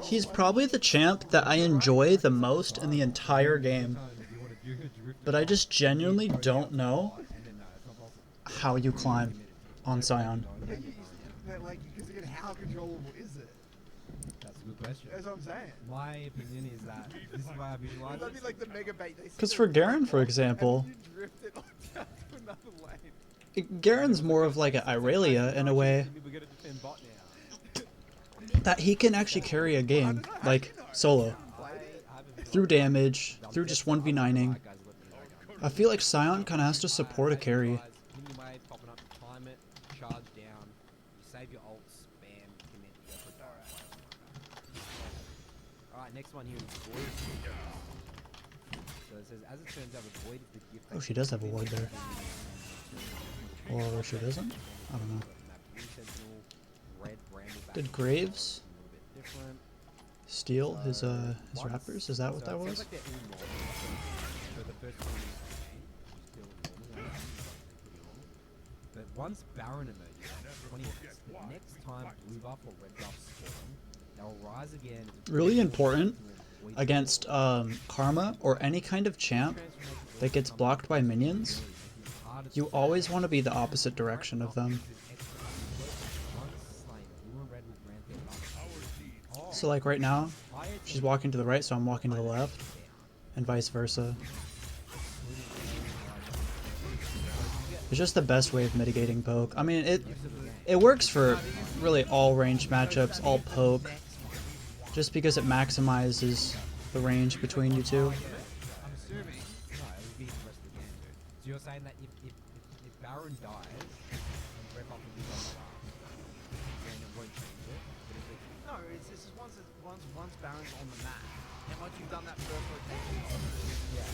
He's probably the champ that I enjoy the most in the entire game. But I just genuinely don't know how you climb on Scion. Like, because again, how controllable is it? That's a good question. That's what I'm saying. My opinion is that this is why I visualize That'd be like the mega bait. Because for Garen, for example, Garen's more of like an Irelia in a way that he can actually carry a game, like solo, through damage, through just 1v9ing. I feel like Scion kind of has to support a carry. Next one here is Void. So it says, as it turns out, Void is the gift. Oh, she does have a ward there. Or she doesn't? I don't know. Did Graves steal his rappers? Is that what that was? But once Baron emerges, 20 minutes, the next time blue buff or red buff spawn, they'll rise again. Really important against Karma or any kind of champ that gets blocked by minions. You always want to be the opposite direction of them. So like right now, she's walking to the right, so I'm walking to the left, and vice versa. It's just the best way of mitigating poke. I mean, it works for really all ranged matchups, all poke, just because it maximizes the range between you two. I'm assuming no, it would be the rest of the game too. So you're saying that if Baron dies, red buff will be on the last, then it won't change it. But if it, No, it's just once Baron's on the map, and once you've done that first rotation, yeah,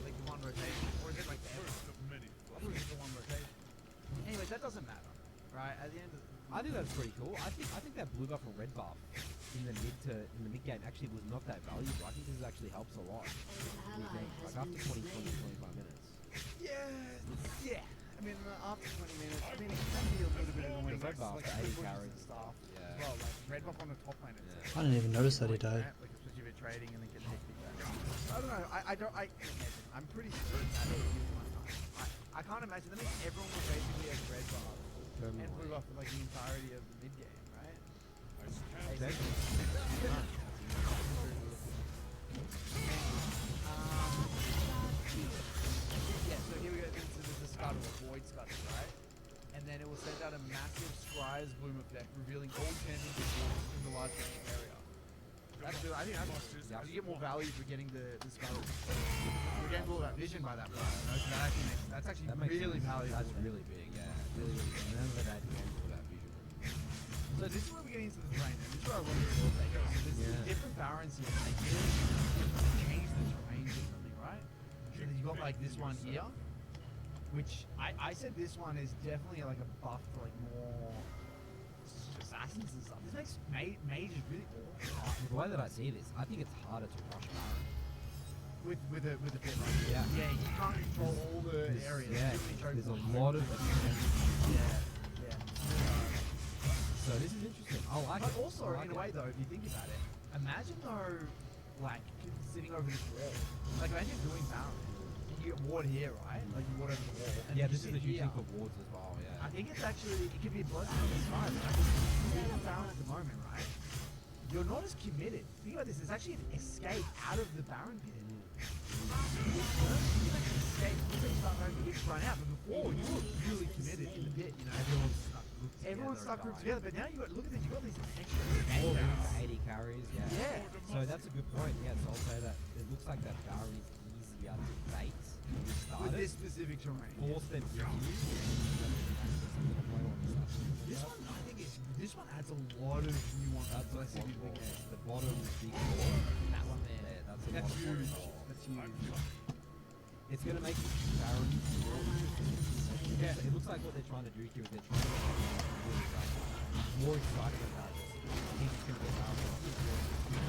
like the one rotation, or is it like the first of many? I thought it was the one rotation. Anyways, that doesn't matter, right? At the end of I think that's pretty cool. I think that blue buff or red buff in the mid game actually was not that valuable. I think this actually helps a lot. What do you think? Like after 20, 25 minutes. yeah. I mean, after 20 minutes, I mean, it can be a little bit annoying. Red buff, like 80 pushes carries and stuff. Yeah. As well, like red buff on the top lane. I didn't even notice that he died. Like especially if you're trading and then get hectic. I don't know. I'm pretty sure that I can't imagine. That means everyone will basically have red buff and blue buff for like the entirety of the mid game, right? Exactly. Yeah, so here we go. So there's a scuttle, a void scuttle, right? And then it will send out a massive Scry's bloom effect, revealing all champions in the large game area. That's good. I think that's you get more value for getting the scuttle. We're getting all that vision by that point. That's actually really valuable. That's really big, yeah. Really, remember that game for that vision. So this is where we get into the terrain. This is where I want to go. So there's different barons here. They change the terrain differently, right? So then you got like this one here, which I said this one is definitely like a buff for like more assassins and stuff. This makes mages really awesome. The way that I see this, I think it's harder to rush Baron. With a bit like Yeah. Yeah, you can't control all the areas. Yeah, there's a lot of Yeah. So this is interesting. I like But it. also, I like in a way though, if you think about it, imagine though, like, sitting over this wall. Like, imagine doing Baron. You get ward here, right? Like, you ward over the wall. And Yeah, you this is sit a huge here. thing for wards as well, yeah. I think it's actually, it could be a blessing on this side, right? Because Baron at the moment, right? You're not as committed. Think about this, there's actually an escape out of the Baron pit. Escape, you just run out, but before you were really committed in the pit, you know? Everyone's stuck grouped together, but now you got, look at this, you got these extra escape routes. 80 carries, yeah. Yeah. So that's a good point, yeah, so I'll say that it looks like that Baron is easier to bait when you start With it. this specific terrain. Force them to use. This one, I think this one adds a lot of nuance. That's to the the game. The bottom big wall. That one there. Yeah, that's a That's lot of huge. water. That's huge. It's gonna make Baron yeah, it looks like what they're trying to do here is they're trying to make Baron really more exciting about this. I think it's gonna be Baron.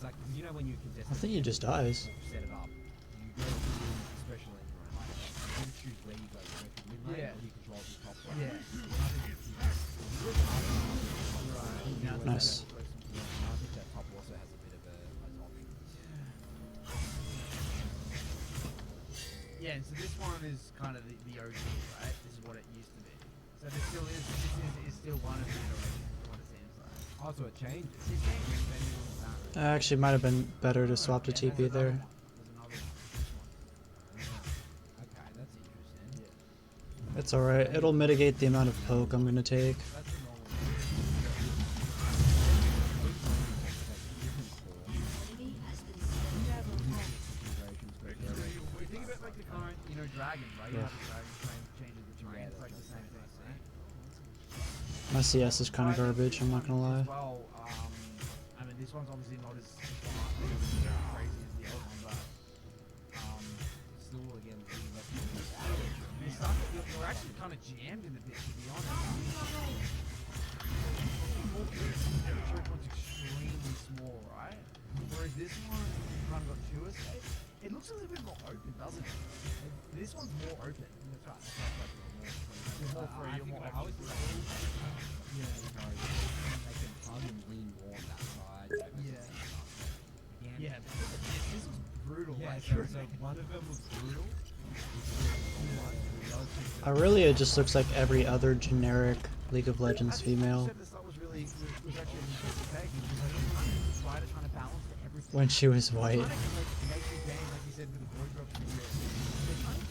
It's like, you know when you contest I think he just dies. set it up, you go through special lane run, like, you can choose where you go, you go through mid lane, Yeah. or you control the top lane. Yeah. Nice. Yeah, and I think that top also has a bit of a option. Yeah, and so this one is kind of the OG, right? This is what it used to be. So this still is, this is still one of the iterations, what it seems like. Oh, so it changes. It changes depending on the balance. Actually, might have been better to swap to TP there. There's another one. Okay, that's interesting. Yeah. It's alright. It'll mitigate the amount of poke I'm gonna take. That's the normal You think about like the current, you know, dragon, right? You Yeah. have the dragon changes the terrain. It's like the same thing, right? My CS is kind of garbage, I'm not gonna lie. Well, I mean, this one's obviously not as crazy as the other one, but Still, again, you're actually kind of jammed in the bit, to be honest. The trick one's extremely small, right? Whereas this one kind of got two escapes. It looks a little bit more open, doesn't it? This one's more open. That's right. You're more free. You're more open. yeah, they can hug and lean more on that side. Yeah. Again, Yeah, this was brutal. yeah, like, so one of them was brutal. I really, it just looks like every other generic League of Legends I think female what you said at the start was really was actually an interesting take. It was like trying to balance to everything. when she was white. Trying to make the game, like you said, with the boy drops and they're trying to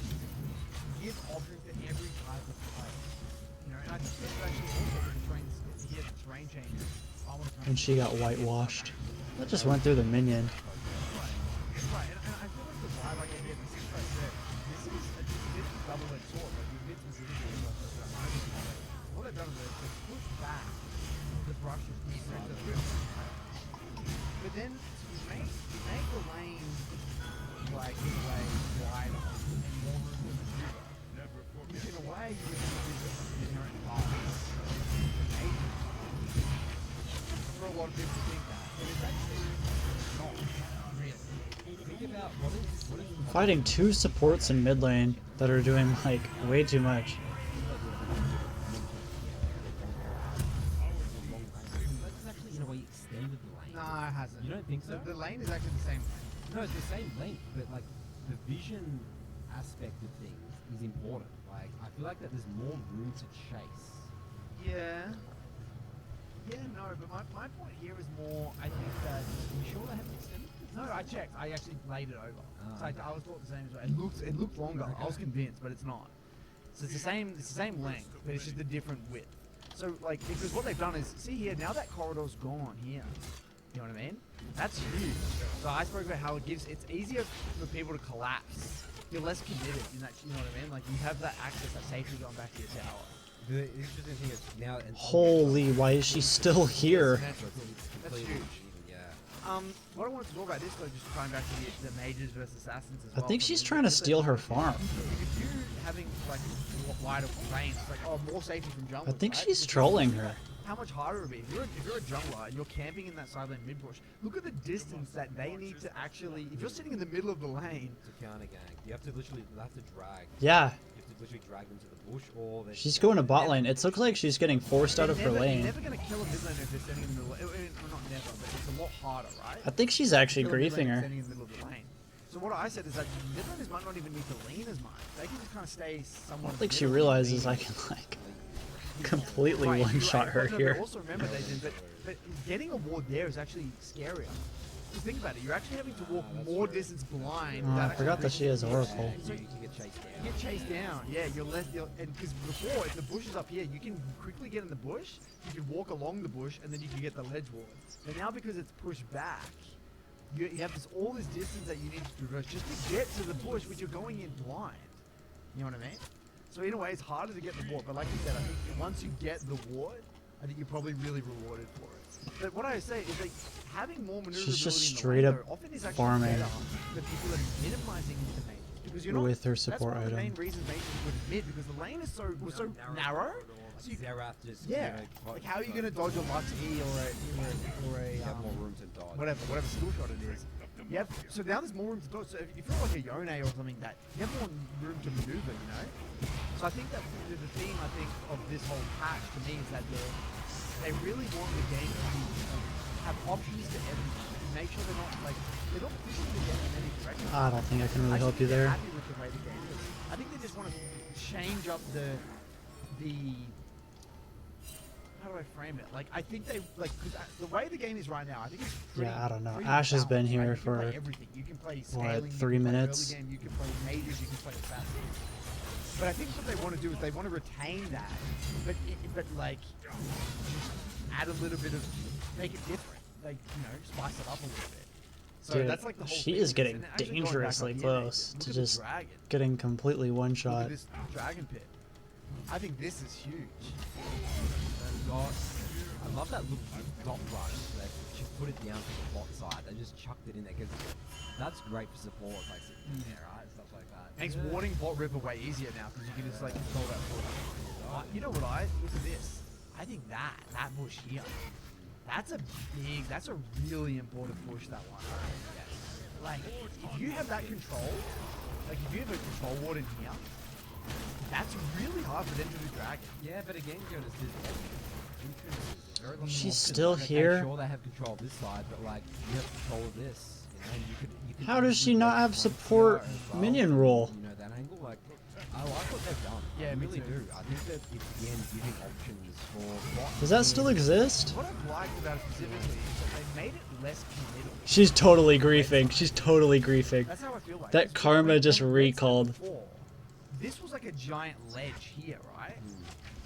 give options to every type of player. You know, and I think that's actually also the terrain, the terrain changes. And she got whitewashed. That just went through the minion. Right, and I feel like the vibe I get here, this is right there. This is a bit double-edged sword. Like, you get specifically what they've done is they've pushed back the brushes deeper into the river. But then you make the lane, like, in a way, wider and more room to maneuver. Which in a way, you get the inherent bias. For a lot of people to think that. But it's actually not really. Think about what is Fighting two supports in mid lane that are doing like way too much. that's actually in a way extended the lane. Nah, it hasn't. You don't think so? The lane is actually the same. No, it's the same length, but like the vision aspect of things is important. Like I feel like that there's more room to chase. Yeah. Yeah, no, but my point here is more, I think that... You sure they haven't extended? No, I checked. I actually laid it over. Ah, So I okay. was thought the same as well. It looked longer. I was convinced, but it's not. So it's the same length, but it's just a different width. So like, because what they've done is, see here, now that corridor's gone here. You know what I mean? That's huge. So I spoke about how it's easier for people to collapse. You're less committed in that, you know what I mean? Like you have that access, that safety going back to your tower. The interesting thing is now. Holy, why is she still here? That's huge. Yeah. What I wanted to talk about this though, just going back to the mages versus assassins as I well. think she's trying to steal her farm. If you're having like wider range, it's like more safety from jungle. I think right? she's Because trolling her. How much harder it would be if you're a jungler and you're camping in that side lane mid bush. Look at the distance that they need to actually. If you're sitting in the middle of the lane, To counter gang, you have to literally drag. Yeah, You have to literally drag them to the bush, or they she's going to bot lane. It looks like she's getting forced out of her you're lane. never gonna kill a mid laner if they're standing in the middle. Not never, but it's a lot harder, right? I think she's actually Kill a mid griefing laner her. standing in the middle of the lane. So what I said is that mid laners might not even need to lean as much. They can just kind of stay I somewhat. don't think she realizes I can like completely Right, you're one-shot right. her But here. also remember, Nathan, but getting a ward there is actually scarier. Just think about it. You're actually having to walk more distance blind. Oh, I without forgot actually that she has reaching the edge. Oracle. So you get chased down. you get chased down. Yeah, you're less. And because before, if the bush is up here, you can quickly get in the bush. You can walk along the bush, and then you can get the ledge ward. And now because it's pushed back, you have all this distance that you need to traverse just to get to the bush, which you're going in blind. You know what I mean? So in a way, it's harder to get the ward. But like you said, I think once you get the ward, I think you're probably really rewarded for it. But what I say is like having more maneuverability She's just in the straight lane, up though, often is actually farming better for people that are minimizing into mages. Because you're not, with her that's support one of the main item. reasons mages would mid, because the lane is so narrow. So you, Zerath just yeah, like how are you going to dodge a Lux E or a you have more room to dodge. whatever skill shot it is. Yep. So now there's more room to do it. So if you're like a Yone or something, that you have more room to maneuver, you know. So I think that the theme of this whole patch to me is that they really want the game to be, have options to everything. Make sure they're not pushing the game in any direction. I don't think I can really help you there. Happy with the way the game is. I think they just want to change up the how do I frame it? Like, I think they, like, cause the way the game is right now, I think it's pretty, Yeah, I don't know. pretty Ash has been balanced, here right? You can for, play everything. You can play scaling, what, you 3 can play minutes? early game, you can play mages, you can play assassins. But I think what they want to do is they want to retain that, but like, just add a little bit of, make it different. Like, you know, spice it up a little bit. So Dude, that's like the whole she thing. is getting And actually going back dangerously up here, close look to at the just dragon. getting completely one Look shot. at this dragon pit. I think this is huge. I love that little dot rush. They just put it down to the bot side. They just chucked it in there because that's great for support, like sitting there, right? Stuff like that. And it's warning bot river way easier now because you can just like control that forward. You know what look at this. I think that bush here, that's a really important push, that one. Like, if you have that control, like if you have a control ward in here, that's really hard for them to do dragon. Yeah, but again, Jonas, She's still here? Sure, they have control of this side, but like you have control of this. You know, you could How does she not have support minion role? You know that angle, like I like what they've done. Yeah, I me really too. do. I think that it's again giving options for bots. Does that still exist? What I've liked about it specifically is that they made it less committal. She's totally griefing. She's totally griefing. That's how I feel like. That It's karma like just on the red side recalled. before, this was like a giant ledge here, right?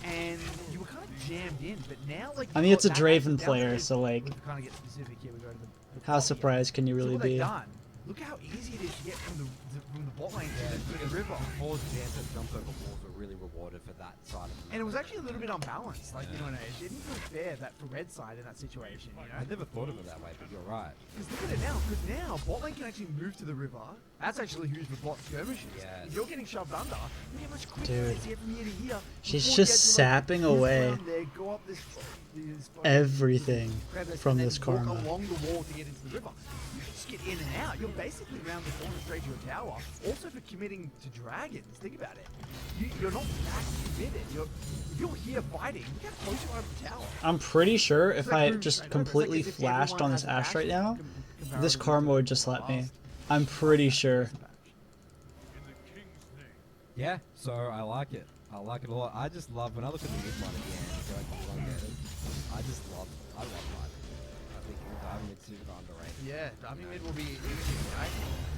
And you were kind of jammed in, but now like. I mean, you've it's a got that Draven angle down player, there. so like, We kind of get specific here. We go to the how top here. surprised can you So really what they've be? done, look how easy it is to get from the bot lane to the river. All the Dancer jump over walls were really rewarded for that side of the And it was actually a little bit unbalanced, like, you know, it didn't feel fair that for red side in that situation, you know? I never thought of it that way, but you're right. Because look at it now, because now bot lane can actually move to the river. That's actually huge for bot skirmishes. Yes. If you're getting shoved under, look how much quicker Dude. it is to get from here to here. She's before you just get to, sapping move away around there, go up this fucking everything crevice, from and then this walk karma. along the wall to get into the river. You can just get in and out. You're basically around the corner straight to your tower. Also for committing to dragons. Think about it. You're not that committed. If you're here fighting, look how close you are to the tower. I'm pretty sure if It's like I room just straight over. It's like completely as if flashed everyone on has this a Ash dash right now, comparatively this to karma would just the let me. last I'm pretty sure. patch. Yeah, so I like it. I like it a lot. I just love when I look at the mid line again. Going elongated. I love mine. I think diving mid's super underrated. Yeah, diving mid will be easy, right?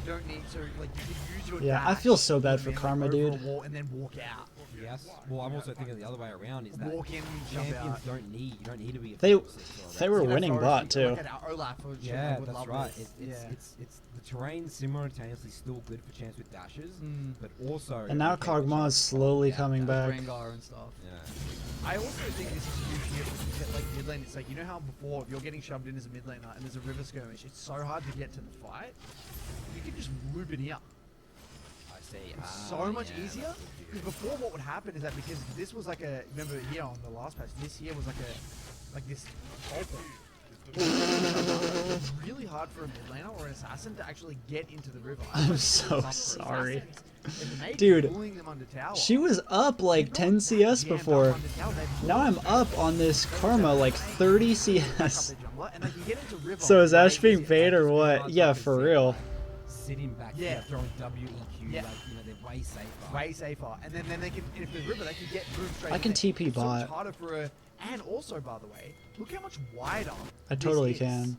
You don't need to, like, you can use your Yeah, I dash feel so bad and for then, karma, over a dude. wall and then walk out. Yes. Well, I'm also thinking the other way around is that Walk in, jump champions out. you don't need to be a They- 4-6 or a they red were six. See, that's winning how bot, it's too. Like at our Olaf or Yeah, would that's love right. this. It's the terrain simultaneously still good for chance with dashes, Mm. but also And now okay with Kog'Maw is chance. slowly Yeah, coming back. Rengar and stuff. Yeah. I also think this is huge here for like mid lane. It's like, you know how before if you're getting shoved in as a mid laner and there's a river skirmish, it's so hard to get to the fight. You can just loop in here. I see. It's so much easier. Because before what would happen is that because this was like a, remember here on the last patch, this here was like this open. It's really hard for a mid laner or an assassin to actually get into the river. I'm It's so tough for sorry. assassins. If they keep Dude, pulling them under tower, She was up like you're 10 not CS jammed up before. under tower, they're Now I'm pulling up on this karma like 30 CS. and they can get into river So is Ash way being easier. bait or what? Yeah, for real. Sitting back Yeah. here throwing WEQ, Yeah. like, you know, they're way safer. Way safer, and then they can. And if there's river, they can get through straight. I in can there. TP It's so much bot. harder for a. And also, by the way, look how much wider. I this totally is, can.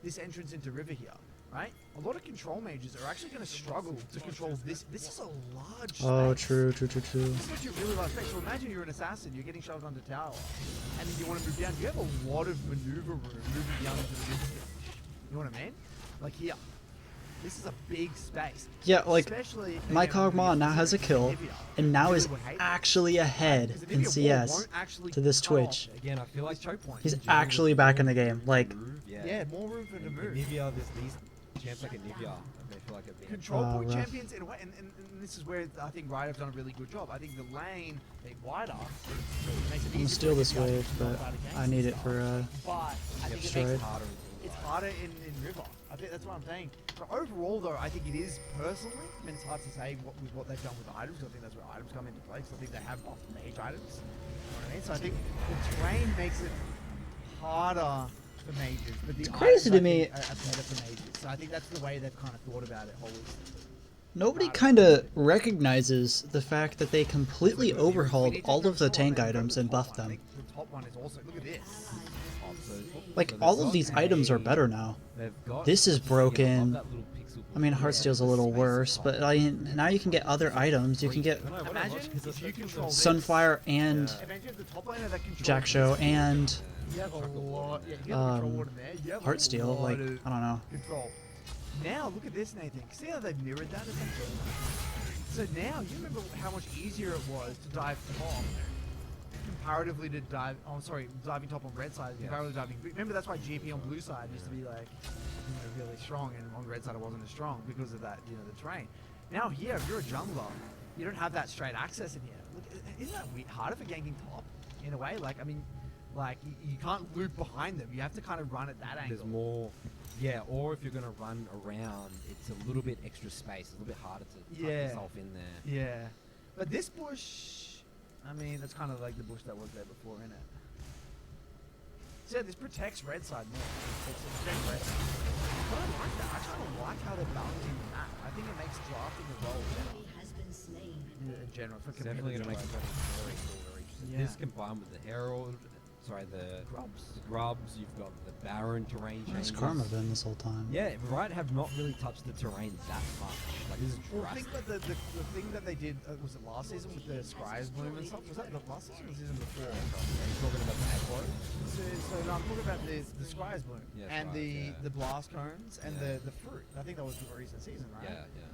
This entrance into river here, right? A lot of control mages are actually going to struggle to control this. This is a large. Oh, space. true. This is actually a really large space. So imagine you're an assassin, you're getting shoved under tower, and then you want to move down. You have a lot of maneuver room moving down into the mid stage. You know what I mean? Like here. This is a big space. Yeah, like, Especially, my again, Kog'Maw when now you're has a kill, Nivea. and now Nivea is would hate this. actually ahead Because the in Nivea wall CS won't actually to this cut off Twitch. Again, I feel like his choke point. He's in general, actually there's back in more the game. room to Like, move, Yeah, more room for the And move. Nivea, there's these champs like a Nivea. They feel like a bit. Control Oh, point rough. champions in a way, and this is where I think Riot have done a really good job. I think the lane, they wider, makes it I'm gonna easier steal for this you guys wave, to but fight against I need and it for stuff. But I think it stride. makes harder. it's harder in River. I think that's what I'm saying. But overall, though, I think it is personally, I mean, it's hard to say with what they've done with the items. I think that's where items come into play. Because I think they have buffed mage items. You know what I mean? So I think the terrain makes it harder for mages, but the It's crazy items, to me. I think, are better for mages. So I think that's the way they've kind of thought about it always. Nobody kind of recognizes the fact that they completely overhauled all of the tank items and buffed them. The top one is also, look at this. Like, all of these items are better now. This is broken. I mean, Heartsteel's a little worse, but now you can get other items. You can get Imagine if you control this. Sunfire and Imagine if the top laner that controls Jack Show and you have a lot. Yeah, you have control order there. You have Heartsteel. a lot Like, of I don't know. control. Now look at this, Nathan. See how they've mirrored that essentially? So now you remember how much easier it was to dive top comparatively to dive. Oh, sorry, diving top on red side. Comparatively diving. Remember that's why GP on blue side used to be like, really strong, and on red side it wasn't as strong because of that, the terrain. Now here, if you're a jungler, you don't have that straight access in here. Look, isn't that weird? Harder for ganking top in a way? Like, I mean, like you can't loop behind them. You have to kind of run at that angle. There's more, yeah. Or if you're gonna run around, it's a little bit extra space. It's a little bit harder to tuck yourself in there. Yeah, but this bush, I mean, that's kind of like the bush that was there before, isn't it? So yeah, this protects red side more. It protects red side. But I like that. I kind of like how they're balancing the map. I think it makes drafting the role better. In general, for It's definitely gonna make it competitive very cool, very interesting. Yeah. This combined with the Herald, the grubs, you've got the Baron terrain Where's changes. Karma been this whole time? Yeah, right. Have not really touched the terrain that much. Like this is Well, I drastic. think that the thing that they did, was it last season with the Scry's Bloom and stuff? Was that the last season or the season before? You're talking about the Agro? So no, I'm talking about the Scry's Bloom Yeah, and Scry's, the blast cones and Yeah. the fruit. I think that was the recent season, right? Yeah, yeah.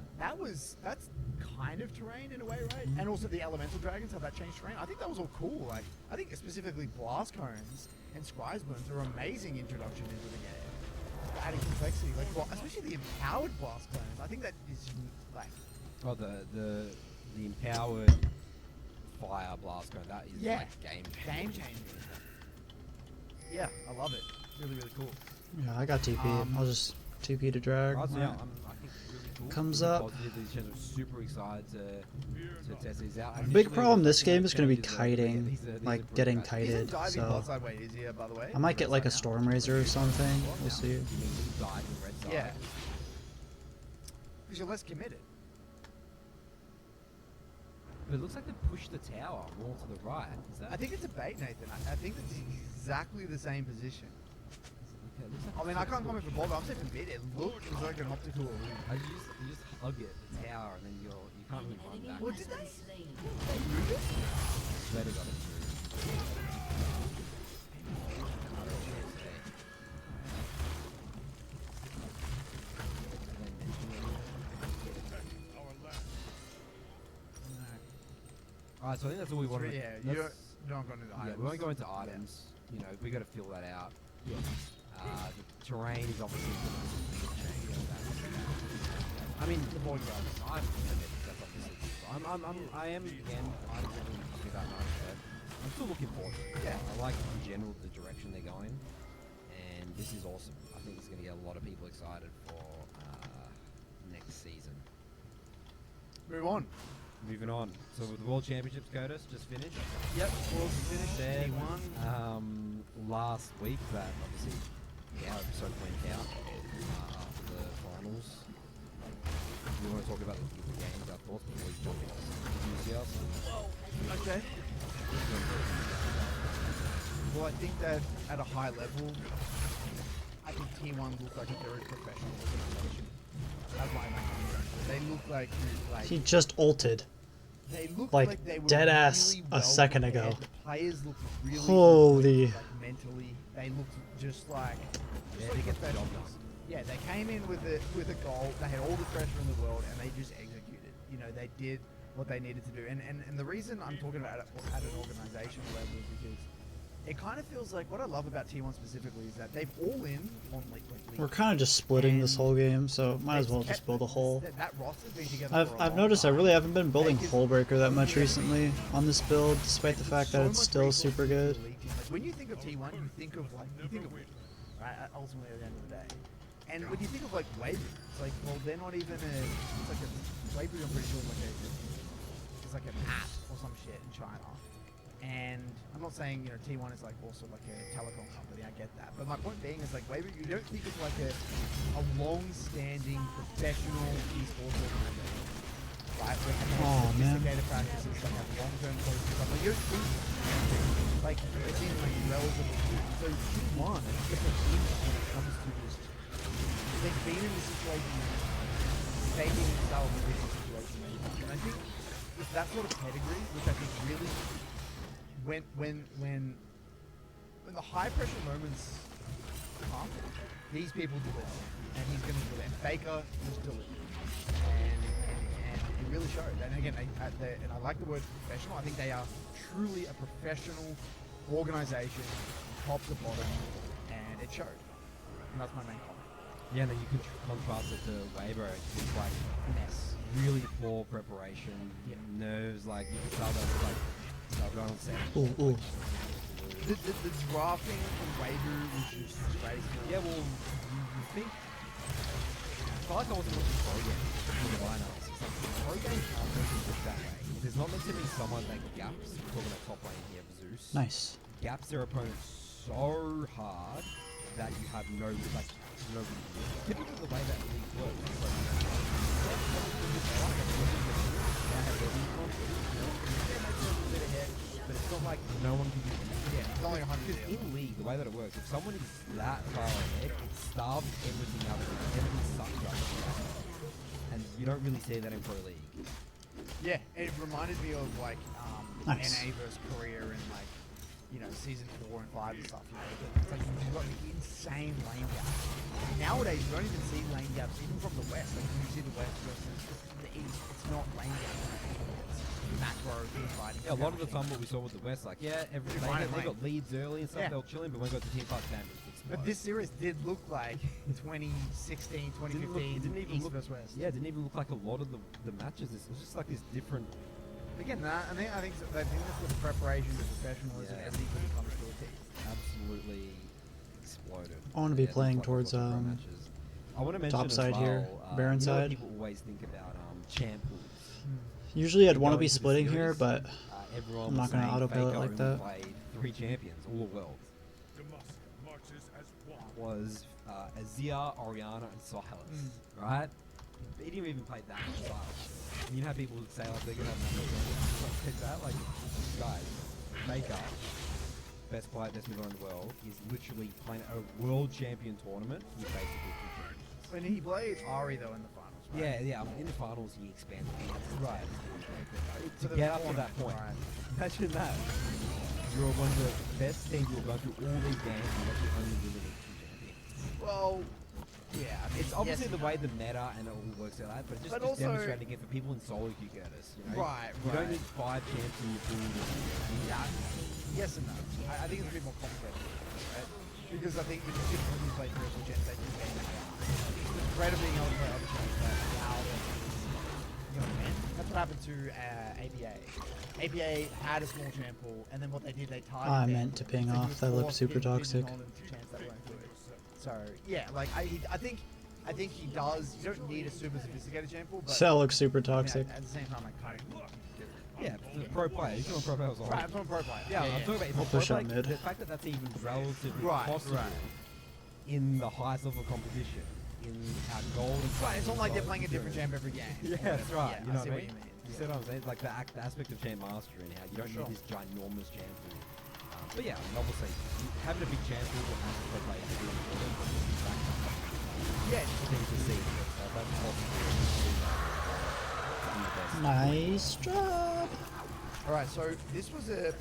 That's kind of terrain in a way, right? And also the elemental dragons, how that changed terrain. I think that was all cool. Like, I think specifically blast cones and Scry's Blooms are amazing introduction into the game. For adding complexity, like, well, especially the empowered blast cones. I think that is like, Oh, the empowered fire blast gun. That is Yeah. like game game changer. Yeah, I love it. Really, really cool. Yeah, I got TP. I'll just TP to drag. Right, so yeah, I think it's really cool. Comes Really up. positive. These channels are super excited to test these out. Big Initially, problem the this game is going to be challenges are- kiting, these are like pretty getting bad. kited. Isn't diving So blood side way easier, by the way? I might get like a Red side Storm Razor or something. We'll see. You mean you dive in red side? Yeah. Because you're less committed. But it looks like they pushed the tower more to the right. Is that? I think it's a bait, Nathan. I think it's exactly the same position. Okay, it looks like I mean, I can't comment for Bob, but I'm saying for bit, it looks like an optical illusion. You just hug it, the tower, and then you can't really run back. Well, did they? Shredder got it through. Alright, so I think that's all we wanted. Yeah, Let's- you're not going to the yeah, items. we won't go into items. You know, we got to fill that out. The terrain is obviously going to change. I mean, the boy grubs. I'm that's obviously. I am again. I'm really happy about my shirt. I'm still looking forward to it. Yeah. I like in general the direction they're going, and this is awesome. I think it's going to get a lot of people excited for next season. Move on. Moving on. So with the World Championships, Curtis just finished. Yep, we'll finish Said, T1. last week that obviously our episode went out after the finals. We want to talk about the games, our thoughts before we jump into UCLs. Okay. Well, I think that at a high level, I think T1 looks like a very professional organization. That's my opinion. They look like He just ulted. they look like like they were dead ass really a second prepared. ago. The players look really Holy. like mentally. They looked just like Yeah, they get the job professionals. Yeah, they came in with a goal. They had all the pressure in the world, and they just executed. You know, they did what they needed to do. And the reason I'm talking about it at an organizational level is because it kind of feels like what I love about T1 specifically is that they've all in on like We're kind of just splitting this And whole game, so might as they've well kept just build a hole. That roster's been together for a I've long noticed I time. really haven't been building Like, Hullbreaker that much recently on this build, despite the fact that So it's much still resources super into good. the league team. Like when you think of T1, you think of win, right? right? Ultimately, at the end of the day. And when you think of like Weibo, it's like, well, they're not even a. It's like a Weibo. I'm pretty sure it's like an app or some shit in China. And I'm not saying T1 is like also like a telecom company. I get that, but my point being is like Weibo. You don't think it's like a long-standing professional esports organization, right? Where they have sophisticated practices, like have long-term coaches and stuff. Like you don't think like it seems like relatively new. So T1 is different when it comes to this. They've been in this situation, making themselves in this situation, and I think it's that sort of pedigree, which I think really, when the high pressure moments come, these people deliver, and he's going to deliver. And Faker just delivered, and it really showed. And again, and I like the word professional. I think they are truly a professional organization, top to bottom, and it showed. And that's my main comment. Yeah, and then you can contrast it to Weibo. It's like Mess. really poor preparation, nerves. Like you can tell that's like going on set. Ooh. The drafting from Weibo was just disgraceful. Yeah, well, you think. I feel like I wasn't watching pro games for the lineups. It's like pro games aren't meant to look that way. There's not meant to be someone like gaps. We're talking about top lane here, Zeus. Nice. Gaps their opponents so hard that you have no like. Typically the way that league works is like but it's not like no one can do it. It's only 100. Because in league, the way that it works, if someone is that far ahead, it starves everything else. Everything sucks up. And you don't really see that in pro league. Yeah, it reminded me of like Nice. NA versus Korea and like season 4 and 5 and stuff. It's like you've got insane lane gaps. Nowadays, you don't even see lane gaps even from the West. Like when you see the West versus the East, it's not lane gaps. It's macro team fighting. Yeah, a lot of the time what we saw with the West, like they got leads early and stuff, they were chilling, but when we got to team fight standards, but this series did look like 2016, 2015, didn't even East look, versus West. Yeah, it didn't even look like a lot of the matches. It was just like this different. Again, I think that's the preparation, the professionalism, everything when it comes to a team. Absolutely exploded. I want to be playing towards I want to mention top side as well, here, Baron side. People always think about champ pools. Usually I'd want to Going be into the splitting here, series, but everyone I'm not was gonna saying autopilot Faker like only that. Played 3 champions all world. Was Azir, Oriana, and Silas, right? He didn't even play that much Silas. You know how people would say like they're gonna have like that, like guys, Faker, best player, best mover in the world, is literally playing a world champion tournament with basically 2 champions. When he played Ari though in the finals. Right? Yeah. In the finals, he expanded. Right. To get up to that point, imagine that. You're one of the best teams who have gone through all these games and you're only limited 2 champions. Well, yeah. I mean, It's obviously the way the meta and it all works out, but just also demonstrating it for people in solo queue girders. Right. You don't need 5 champs in your pool. Yeah. Yes and no. I think it's a bit more complicated, right? Because I think it's different when you play virtual champs that you can. The threat of being able to play other champs that allow them. That's what happened to APA. APA had a small champ pool, and then what they did, they tied. I meant to ping off. That looked super toxic. So yeah, like I think he does. You don't need a super sophisticated champ pool, but That looks super toxic. at the same time, like kind of. Yeah, the pro player. He's not a pro player as well. Right, I'm from pro player. Yeah, I'm talking about I'll the pro push out player, mid. the fact that that's even relatively possible in the highest level of competition in our golden. Right, it's not like they're playing a different champ every game. Yeah, that's right. Yeah, You know I see what I what mean? you mean. You see what I'm saying? Like the aspect of champ mastery and how you don't need this ginormous champ pool. But yeah, I mean, obviously having a big champ pool that has to play is really important. Yeah, Thing to see. So that's possible. Nice job. All right, so this was the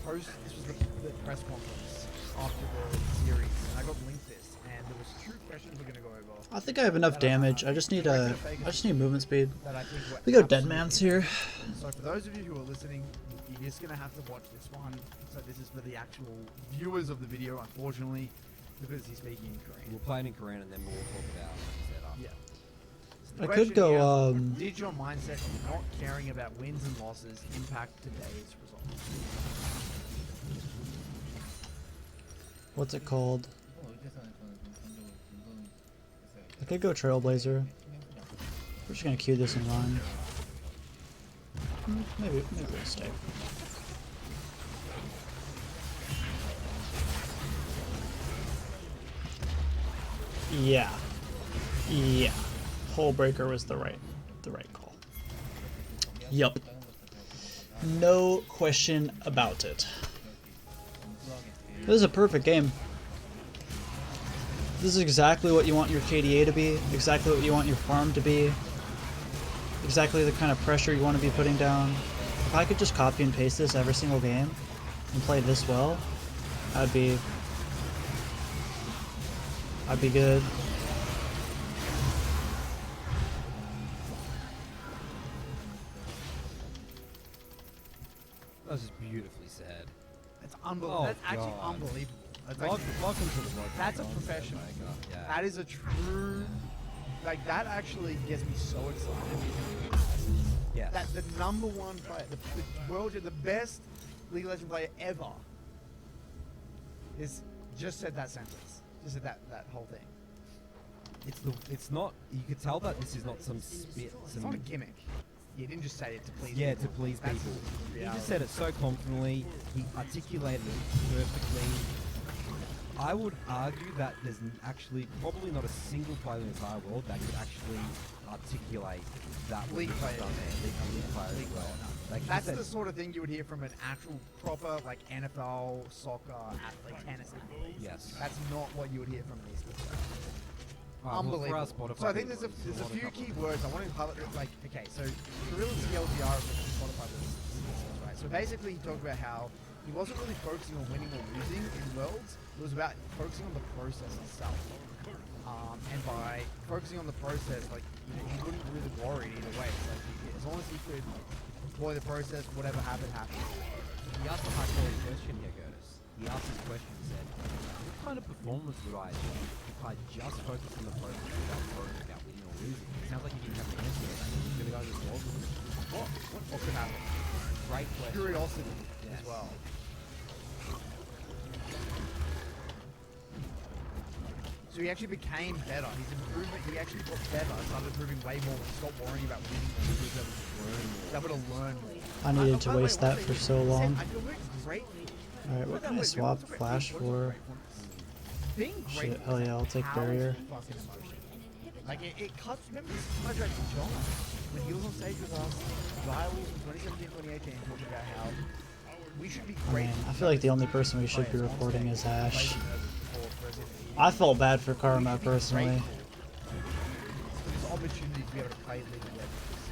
press conference after the series, and I got linked this, and there was 2 questions we're gonna go over. I think I have enough damage. I just need movement speed. That I think were We go dead absolutely man's here. So for those of you who are listening, you're just gonna have to watch this one. So this is for the actual viewers of the video, unfortunately, because he's speaking in Korean. We'll play it in Korean and then we'll talk about setup. Yeah. I could go, Did your mindset of not caring about wins and losses impact today's results? what's it called? could go Trailblazer. We're just gonna queue this and run. Maybe we'll stay. Yeah. Yeah. Hole breaker was the right call. Yup. No question about it. This is a perfect game. This is exactly what you want your KDA to be, exactly what you want your farm to be, exactly the kind of pressure you want to be putting down. If I could just copy and paste this every single game and play this well, I'd be good. That was just beautifully said. That's unbelievable. Oh, that's actually God. unbelievable. That's, Welcome to the vlog. that's a professional. Yeah. That is a true. Like that actually gets me so excited. Yes. That the number one player, the world, the best League of Legends player ever, is just said that sentence. Just said that whole thing. It's not. You could tell that this is not some spit. It's not a gimmick. He didn't just say it to please. Yeah, people. to please That's people. He reality. just said it so confidently. He articulated it perfectly. I would argue that there's actually probably not a single player in the entire world that could actually articulate that what League he's player. done there. League player as well. Like he That's said- the sort of thing you would hear from an actual proper like NFL, soccer, athlete, tennis athlete. Yes. That's not what you would hear from these people. Alright, well, for our Unbelievable. Spotify So I think people, there's a lot of few couple key of- words I want to highlight. Like, okay, so Kirill and CLGR are Spotify listeners, right? So basically, he talked about how he wasn't really focusing on winning or losing in Worlds. It was about focusing on the process itself. And by focusing on the process, like he wouldn't really worry either way. It's like as long as he could deploy the process, whatever happened, happened. He asked a high quality question here, Curtis. He asked this question and said, what kind of performance would I achieve if I just focused on the process without worrying about winning or losing? It sounds like you didn't have an answer to that. You're going to go to the world with it. What could happen? Great question. Curiosity as Yes. well. So he actually became better. His improvement, he actually got better, started improving way more, and stopped worrying about winning or losing. He was able to learn more. I needed to By the way, waste one that thing for he so said, long. I feel very great. Alright, what can I swap Flash for? Being Shit, grateful hell is yeah, a I'll take powerful barrier. fucking emotion. Like it cuts. Remember my director John when he was on stage with us, Giles in 2017, 2018, talking about how we should be I mean, grateful. I feel like the only person we should be reporting is Ash. I felt bad for Karma personally. This opportunity to be able to play League of Legends,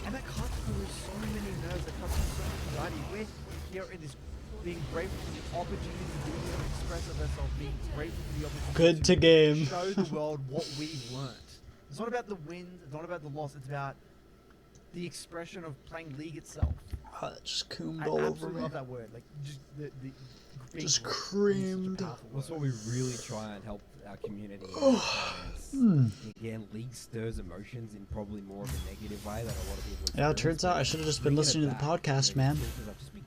and that cuts through so many nerves. That cuts through so much anxiety. We're here in this being grateful for the opportunity to be able to express ourselves, being grateful for the opportunity Good to game. show the world what we've learned. It's not about the wins, it's not about the loss, it's about the expression of playing League itself. Oh, that just coomed I all over absolutely me. love that word. Like, just the being Just grateful creamed. is such a powerful That's word. what we really try and help our community. and our fans. Again, League stirs emotions in probably more of a negative way that a lot of people. Yeah, it experience, turns out but I should have just been bringing it listening to the back, podcast, you know, man. filters up, just be